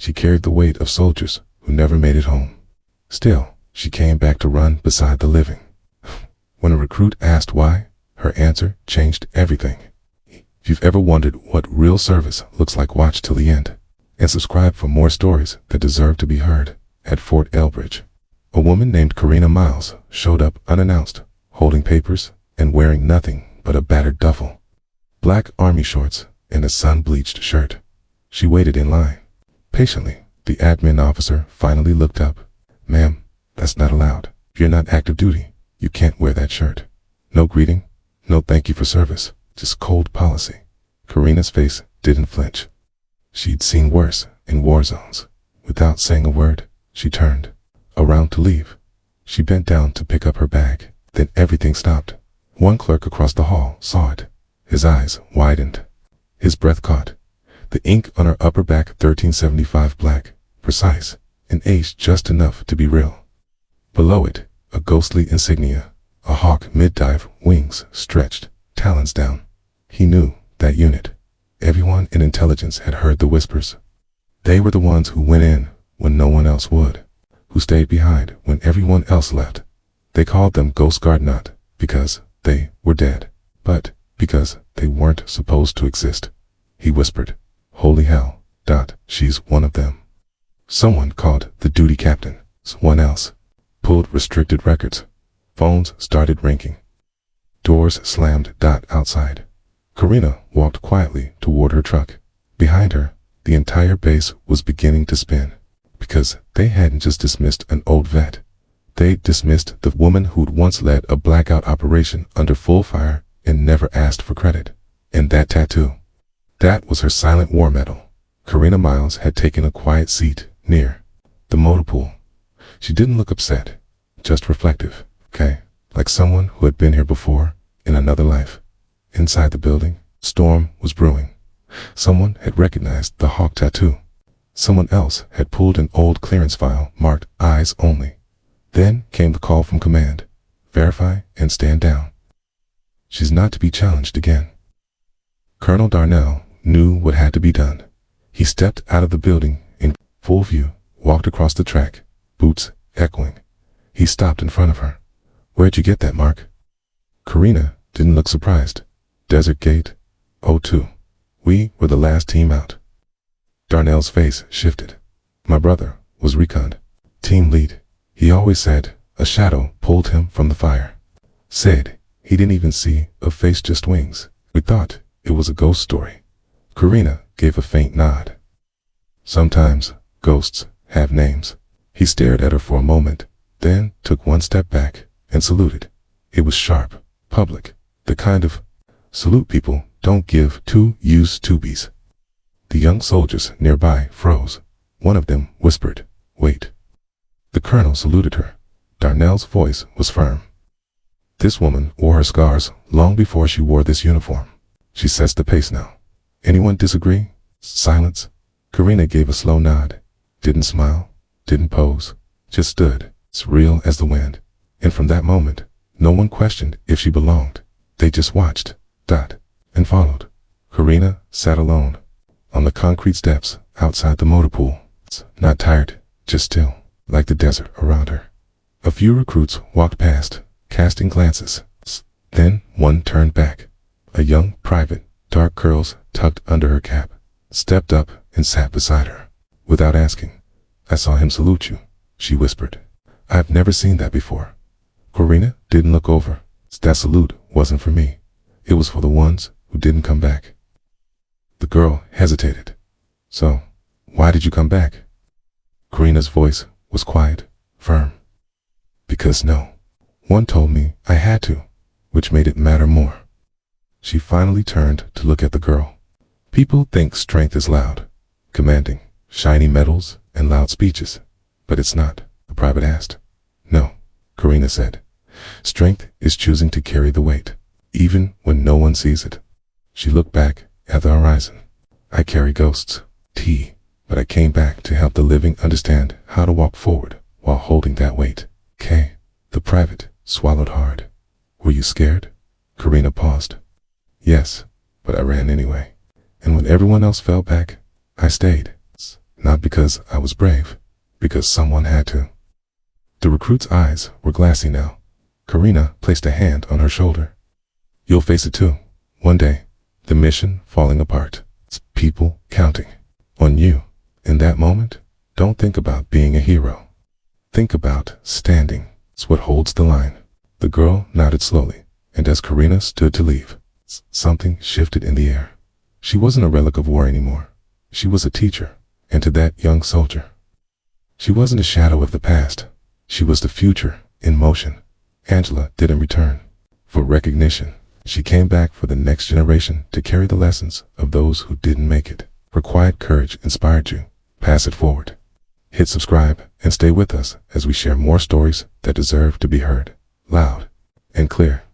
She carried the weight of soldiers who never made it home. Still, she came back to run beside the living. When a recruit asked why, her answer changed everything. If you've ever wondered what real service looks like, watch till the end. And subscribe for more stories that deserve to be heard. At Fort Elbridge, a woman named Karina Miles showed up unannounced, holding papers and wearing nothing but a battered duffel, black army shorts, and a sun-bleached shirt. She waited in line. Patiently, the admin officer finally looked up. "Ma'am, that's not allowed. If you're not active duty, you can't wear that shirt." No greeting, no thank you for service, just cold policy. Karina's face didn't flinch. She'd seen worse in war zones. Without saying a word, she turned around to leave. She bent down to pick up her bag. Then everything stopped. One clerk across the hall saw it. His eyes widened. His breath caught. The ink on her upper back, 1375 black, precise, and aged just enough to be real. Below it, a ghostly insignia, a hawk mid-dive, wings stretched, talons down. He knew that unit. Everyone in intelligence had heard the whispers. They were the ones who went in when no one else would, who stayed behind when everyone else left. They called them Ghost Guard, not because they were dead, but because they weren't supposed to exist. He whispered, "Holy hell, she's one of them." Someone called the duty captain. Someone else pulled restricted records. Phones started ringing. Doors slammed. Outside, Karina walked quietly toward her truck. Behind her, the entire base was beginning to spin, because they hadn't just dismissed an old vet. They dismissed the woman who'd once led a blackout operation under full fire and never asked for credit. And that tattoo, that was her silent war medal. Karina Miles had taken a quiet seat near the motor pool. She didn't look upset, just reflective. Okay, like someone who had been here before, in another life. Inside the building, storm was brewing. Someone had recognized the hawk tattoo. Someone else had pulled an old clearance file marked eyes only. Then came the call from command. Verify and stand down. She's not to be challenged again. Colonel Darnell knew what had to be done. He stepped out of the building in full view, walked across the track, boots echoing. He stopped in front of her. "Where'd you get that, Mark?" Karina didn't look surprised. "Desert Gate, 02. We were the last team out." Darnell's face shifted. "My brother was reconned. Team lead. He always said a shadow pulled him from the fire. Said he didn't even see a face, just wings. We thought it was a ghost story." Karina gave a faint nod. "Sometimes ghosts have names." He stared at her for a moment, then took one step back and saluted. It was sharp, public, the kind of salute people don't give to used tubies. The young soldiers nearby froze. One of them whispered, "Wait." The colonel saluted her. Darnell's voice was firm. "This woman wore her scars long before she wore this uniform. She sets the pace now. Anyone disagree?" Silence. Karina gave a slow nod. Didn't smile, didn't pose, just stood, as real as the wind. And from that moment, no one questioned if she belonged. They just watched, and followed. Karina sat alone on the concrete steps outside the motor pool. Not tired, just still, like the desert around her. A few recruits walked past, casting glances. Then one turned back. A young private, dark curls tucked under her cap, stepped up and sat beside her. Without asking, "I saw him salute you," she whispered. "I've never seen that before." Karina didn't look over. That salute wasn't for me. It was for the ones who didn't come back. The girl hesitated. "So, why did you come back?" Karina's voice was quiet, firm. "Because no one told me I had to," which made it matter more. She finally turned to look at the girl. People think strength is loud, commanding, shiny medals and loud speeches. But it's not, the private asked. "No," Karina said. "Strength is choosing to carry the weight, even when no one sees it." She looked back at the horizon. "I carry ghosts, but I came back to help the living understand how to walk forward while holding that weight." "K." The private swallowed hard. "Were you scared?" Karina paused. "Yes, but I ran anyway. And when everyone else fell back, I stayed." Not because I was brave, because someone had to. The recruit's eyes were glassy now. Karina placed a hand on her shoulder. You'll face it too, one day. The mission falling apart. It's people counting on you. In that moment, don't think about being a hero. Think about standing. It's what holds the line. The girl nodded slowly, and as Karina stood to leave, something shifted in the air. She wasn't a relic of war anymore. She was a teacher, and to that young soldier, she wasn't a shadow of the past. She was the future in motion. Angela didn't return for recognition. She came back for the next generation to carry the lessons of those who didn't make it. Her quiet courage inspired you. Pass it forward. Hit subscribe and stay with us as we share more stories that deserve to be heard, loud and clear.